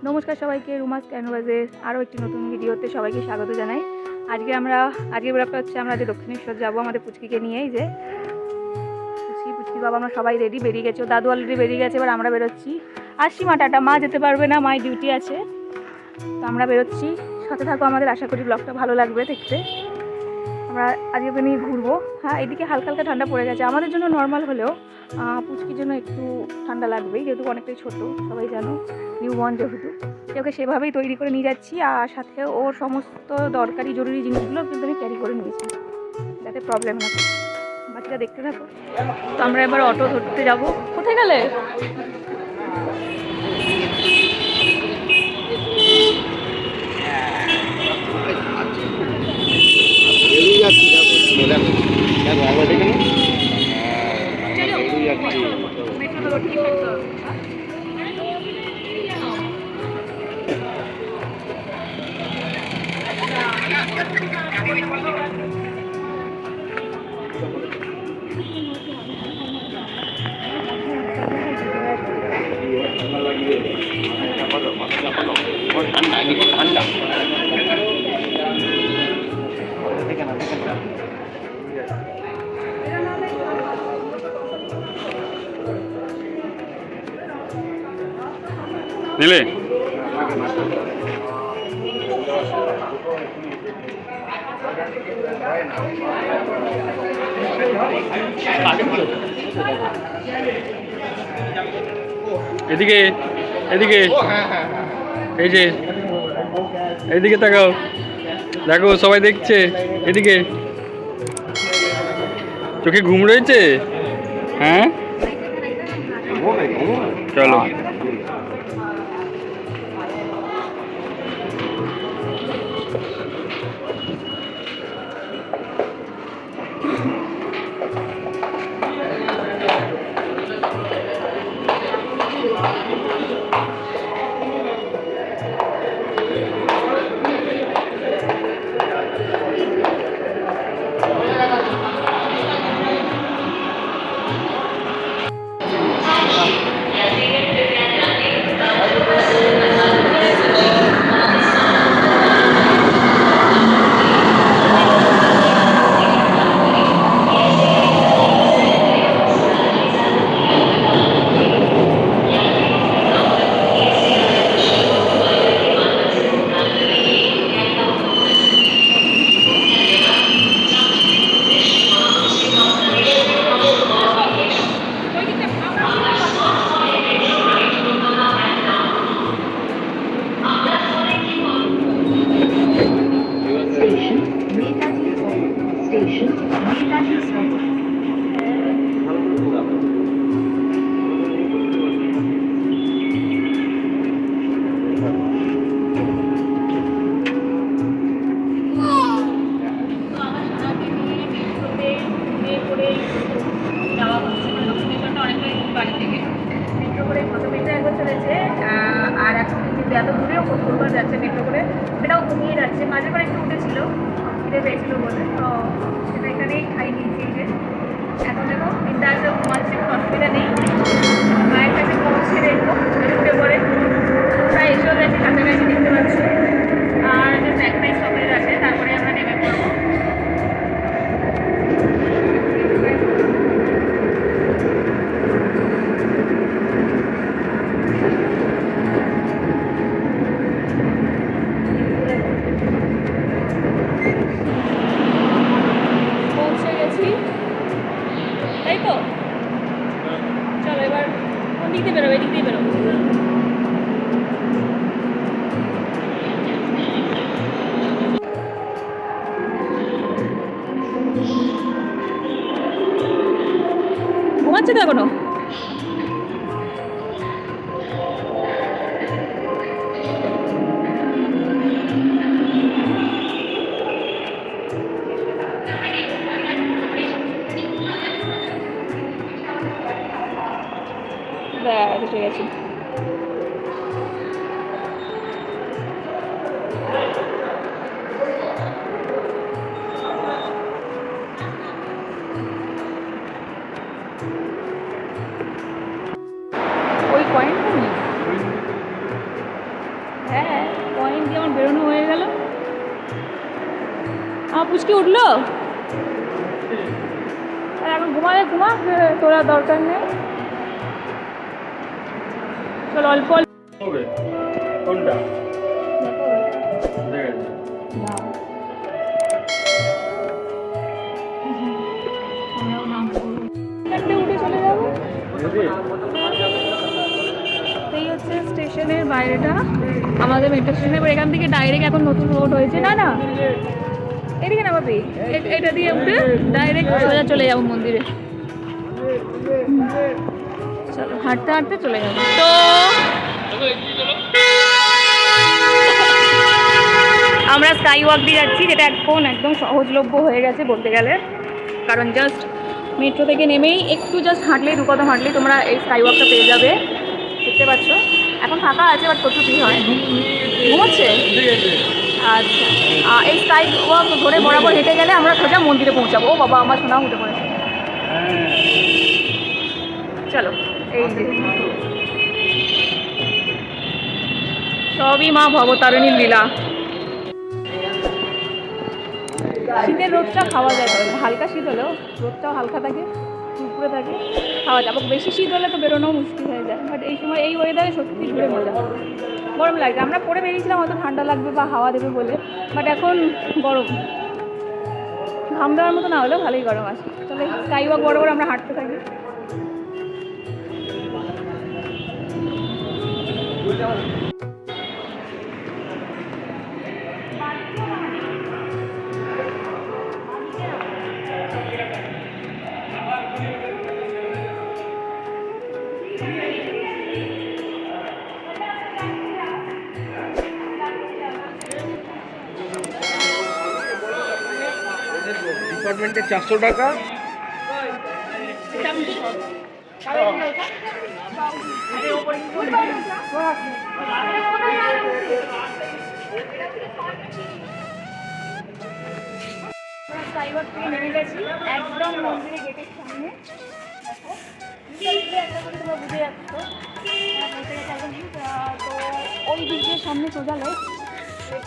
নমস্কার সবাইকে, রুমাস ক্যানভাসের আরও একটি নতুন ভিডিওতে সবাইকে স্বাগত জানাই। আজকের ব্লগটা হচ্ছে আমরা যে দক্ষিণেশ্বর যাবো আমাদের পুচকিকে নিয়েই। যে পুচকি বাবা আমরা সবাই রেডি, বেরিয়ে গেছে। দাদু অলরেডি বেরিয়ে গেছে, এবার আমরা বেরোচ্ছি। আসছি মা, টাটা। মা যেতে পারবে না, মায়ের ডিউটি আছে, তো আমরা বেরোচ্ছি। সাথে থাকো আমাদের, আশা করি ব্লগটা ভালো লাগবে দেখতে। আমরা আজকে ওকে নিয়ে ঘুরবো। হ্যাঁ, এদিকে হালকা হালকা ঠান্ডা পড়ে গেছে, আমাদের জন্য নর্মাল হলেও পুচকির জন্য একটু ঠান্ডা লাগবেই, যেহেতু অনেকটাই ছোটো, সবাই জানো, নিউবর্ন যেহেতু। ওকে সেভাবেই তৈরি করে নিয়ে যাচ্ছি, আর সাথে ওর সমস্ত দরকারি জরুরি জিনিসগুলো কিন্তু আমি ক্যারি করে নিয়েছি, যাতে প্রবলেম না হয়। বাকিটা দেখতে থাকো। তো আমরা এবার অটো ধরতে যাব। কোথায় গেলে? নিলে এদিকে এদিকে, এই যে এইদিকে তাকাও, দেখো সবাই দেখছে। এদিকে চোখে ঘুম রয়েছে? হ্যাঁ, চলো। আর এখন কিন্তু এত দূরেও প্রথমবার যাচ্ছে মেট্রো করে, সেটাও ঘুমিয়ে যাচ্ছে। মাঝে মাঝে একটু উঠেছিল, খিদে পেয়েছিল বলে, তো সেটা এখানেই খাই নিয়েছি। যে এখন দেখো বিদ্যা আসলে ঘুমাচ্ছে, কোনো অসুবিধা নেই। মায়ের কাছে পৌঁছে দেখবো উঠে পরে প্রায় এসেও গেছে, কাছাকাছি দেখতে পাচ্ছি। আর জাস্ট একটাই স্টপেজ আছে, তারপরে আমরা নেমে পড়বো। তাই তো, চলো এবার কোন দিক দিয়ে বেরোবো? এদিক দিয়ে বেরোবো। বেরোনো হয়ে গেল। আমার পুচকি উঠলো, আর এখন ঘুমালে ঘুমা, তোরা দরকার নেই। চলো অল্প অল্প হবে কোনটা উঠে চলে যাবো। এই হচ্ছে স্টেশনের বাইরেটা, আমাদের মেট্রো স্টেশনে। এবার এখান থেকে ডাইরেক্ট এখন নতুন রোড হয়েছে, না না এদিকে না বাপি, এটা দিয়ে উঠে ডাইরেক্ট সোজা চলে যাবো মন্দিরে। চলো হাঁটতে হাঁটতে চলে যাবো। তো আমরা স্কাই ওয়াক দিয়ে যাচ্ছি, যেটা এখন একদম সহজলভ্য হয়ে গেছে বলতে গেলে, কারণ জাস্ট মেট্রো থেকে নেমেই একটু জাস্ট হাঁটলেই, দু কদম হাঁটলেই তোমরা এই স্কাই ওয়াকটা পেয়ে যাবে। দেখতে পাচ্ছ এখন ফাঁকা আছে, বাট প্রচুর ভিড় হয়। ঘুমাচ্ছে? আচ্ছা, এই স্কাই ওয়াক ধরে বরাবর হেঁটে গেলে আমরা সোজা মন্দিরে পৌঁছাবো। ও বাবা, আমার সোনাও উঠে পড়েছে। চলো, এই যে সবই মা ভবতারিণীর লীলা। শীতের রোদটা খাওয়া যায়, তবে হালকা শীত হলেও রোদটাও হালকা থাকে, উপরে থাকে, খাওয়া যায়। বেশি শীত হলে তো বেরোনোও মুশকিল হয়ে যায়, বাট এই সময় এই ওয়েদারে সত্যি ঘুরে মজা। গরম লাগছে, আমরা পরে বেরিয়েছিলাম হয়তো ঠান্ডা লাগবে বা হাওয়া দেবে বলে, বাট এখন গরম, ঘাম দেওয়ার মতো না হলেও ভালোই গরম আছে। চলে স্কাই ওয়াক বরাবর আমরা হাঁটতে থাকি। ডিপার্টমেন্টে 400 টাকা। স্কাই ওয়াক থেকে নেমে গেছি একদম মন্দিরের গেটের সামনে। দেখো একটা করে তোমরা বুঝে যাচ্ছ, তো ওই দিক দিয়ে সামনে সোজা লেফট,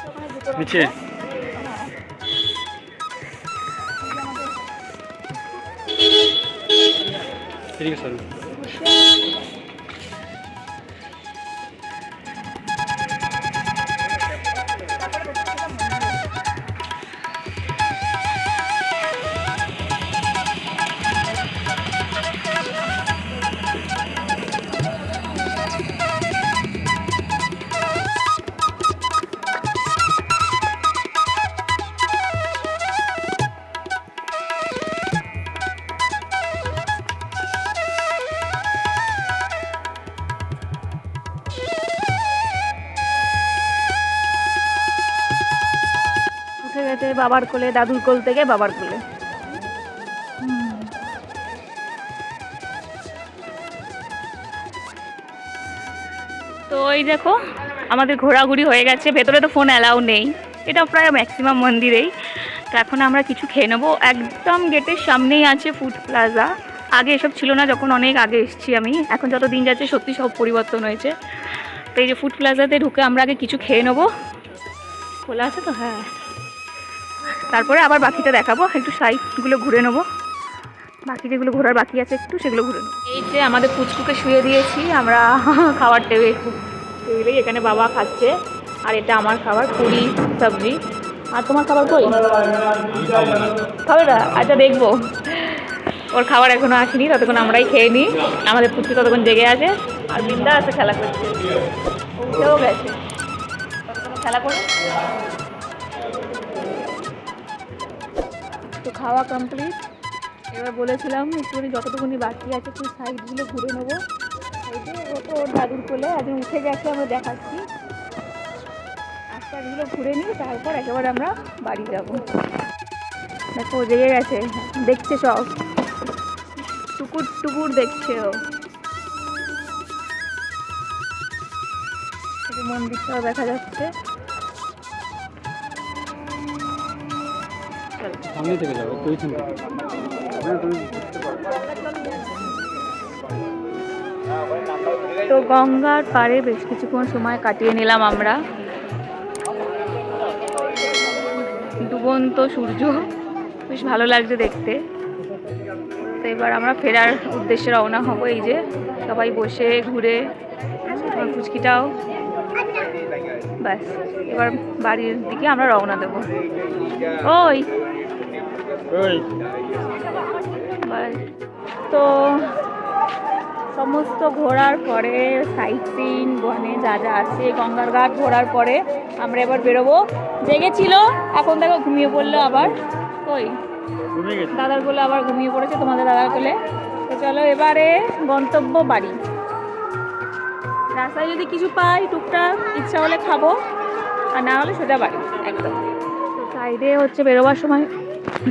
ওখানে দুটো নিচে এদিকে সরু। উঠে গেছে বাবার কোলে, দাদুর কোল থেকে বাবার কোলে। তো এই দেখো আমাদের ঘোরাঘুরি হয়ে গেছে। ভেতরে তো ফোন অ্যালাউ নেই, এটা প্রায় ম্যাক্সিমাম মন্দিরেই। তো এখন আমরা কিছু খেয়ে নেবো। একদম গেটের সামনেই আছে ফুড প্লাজা। আগে এসব ছিল না, যখন অনেক আগে এসেছি আমি। এখন যত দিন যাচ্ছে সত্যি সব পরিবর্তন হয়েছে। তো এই যে ফুড প্লাজাতে ঢুকে আমরা আগে কিছু খেয়ে নেবো। খোলা আছে তো? হ্যাঁ, তারপরে আবার বাকিটা দেখাবো, একটু সাইডগুলো ঘুরে নেবো। বাকি যেগুলো ঘোরার বাকি আছে একটু সেগুলো ঘুরে নেবো। এই যে আমাদের পুচকুকে শুয়ে দিয়েছি আমরা খাবার টেবিলেই। এখানে বাবা খাচ্ছে, আর এটা আমার খাবার, পুরি সবজি। আর তোমার খাবার কই? খাবে না? আচ্ছা দেখবো, ওর খাবার এখনো আসেনি, ততক্ষণ আমরাই খেয়ে নিই। আমাদের পুচকি ততক্ষণ জেগে আছে আর বিন্দা আছে খেলা করছে, উঠেও গেছে, ততক্ষণ খেলা করে। তো খাওয়া কমপ্লিট। এবার বলেছিলাম একটুখানি যতটুকুনি বাকি আছে একটু সাইডগুলো ঘুরে নেবো। এই যে ও তো ওর দাদুর কোলে একজন উঠে গেছে, আমরা দেখাচ্ছি। আস্তাগুলো ঘুরে নিই, তারপর একেবারে আমরা বাড়ি যাব। দেখো ও জেগে গেছে, দেখছে সব, টুকুর টুকুর দেখছে ও। মন্দিরটাও দেখা যাচ্ছে। সামনে থেকে যাবো, তুই চিন্তা। তো গঙ্গার পাড়ে বেশ কিছুক্ষণ সময় কাটিয়ে নিলাম আমরা। ডুবন্ত সূর্য, বেশ ভালো লাগছে দেখতে। তো এবার আমরা ফেরার উদ্দেশ্যে রওনা হব। এই যে সবাই বসে ঘুরে, আমার পুচকিটাও, ব্যাস এবার বাড়ির দিকে আমরা রওনা দেবো। ওই বাস। তো সমস্ত ঘোরার পরে, সাইট সিন বনে যা যা আছে, গঙ্গার ঘাট ঘোরার পরে আমরা এবার বেরোবো। জেগেছিল, এখন দেখো ঘুমিয়ে পড়লো আবার। ওই দাদার কোলে আবার ঘুমিয়ে পড়েছে, তোমাদের দাদার কোলে। তো চলো এবারে গন্তব্য বাড়ি। রাস্তায় যদি কিছু পাই টুকটাক, ইচ্ছা হলে খাবো, আর না হলে সোজা বাড়ি একদম। তো সাইডে হচ্ছে বেরোবার সময়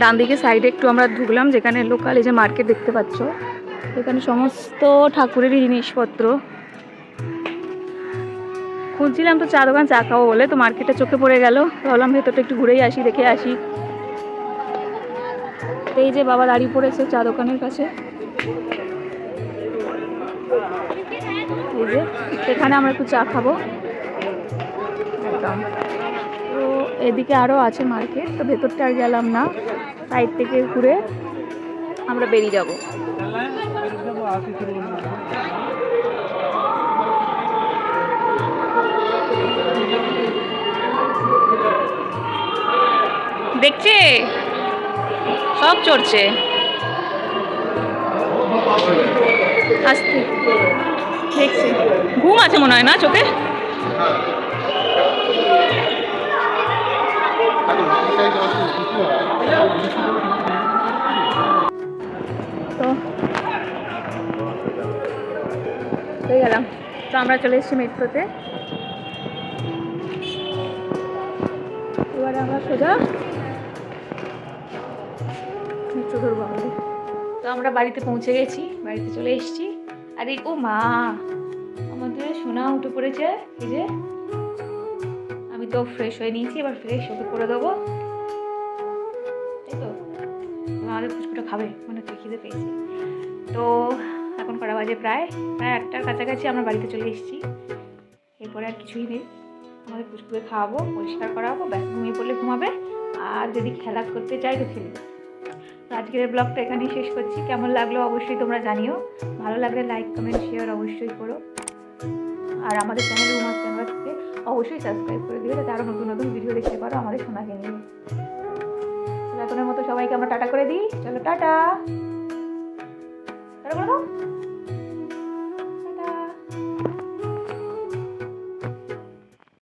ডান দিকে সাইডে একটু আমরা ঢুকলাম, যেখানে লোকাল এই যে মার্কেট দেখতে পাচ্ছ, এখানে সমস্ত ঠাকুরেরই জিনিসপত্র খুঁজছিলাম। তো চা দোকান, চা খাবো বলে, তো মার্কেটে চোখে পড়ে গেল। ভাবলাম ভেতরটা একটু ঘুরেই আসি, দেখে আসি। তো এই যে বাবা দাঁড়িয়ে পড়েছে চা দোকানের কাছে, এই যে এখানে আমরা একটু চা খাবো একদম। তো এদিকে আরও আছে মার্কেট, তো ভেতরটা আর গেলাম না, সাইড থেকে ঘুরে আমরা বেরিয়ে যাব। দেখছে সব চড়ছে আস্তে, দেখছে। ঘুম আছে মনে হয় না চোখে? তো হয়ে গেলাম। তো আমরা চলে এসেছি মেট্রোতে। এবারে আমরা সোজা মেট্রো ধরবো আমাদের। তো আমরা বাড়িতে পৌঁছে গেছি, বাড়িতে চলে এসেছি। আর এই ও মা, আমাদের সোনা উঠে পড়েছে। এই যে আমি তো ফ্রেশ হয়ে নিয়েছি, এবার ফ্রেশ ওকে করে দেবো, তাই তো। আমাদের পুচকুটা খাবে, মানে হচ্ছে খিদে পেয়েছি। তো এখন কটা বাজে, প্রায় 1টার কাছাকাছি আমরা বাড়িতে চলে এসেছি। এরপরে আর কিছুই নেই, আমাদের পুচকুকে খাওয়াবো, পরিষ্কার করাবো, ব্যাস ঘুমিয়ে পড়লে ঘুমাবে, আর যদি খেলা করতে চাই তো খেলবে। তো আজকের ব্লগটা এখানেই শেষ করছি। কেমন লাগলো অবশ্যই তোমরা জানিও, ভালো লাগলে লাইক কমেন্ট শেয়ার অবশ্যই করো, আর আমাদের চ্যানেল রুমাস ক্যানভাসকে অবশ্যই সাবস্ক্রাইব করে দিও, যাতে আরও নতুন নতুন ভিডিও দেখতে পারো আমাদের সোনাকে নিয়ে। এখনের মতো সবাইকে আমরা টাটা করে দিই, চলো টাটা।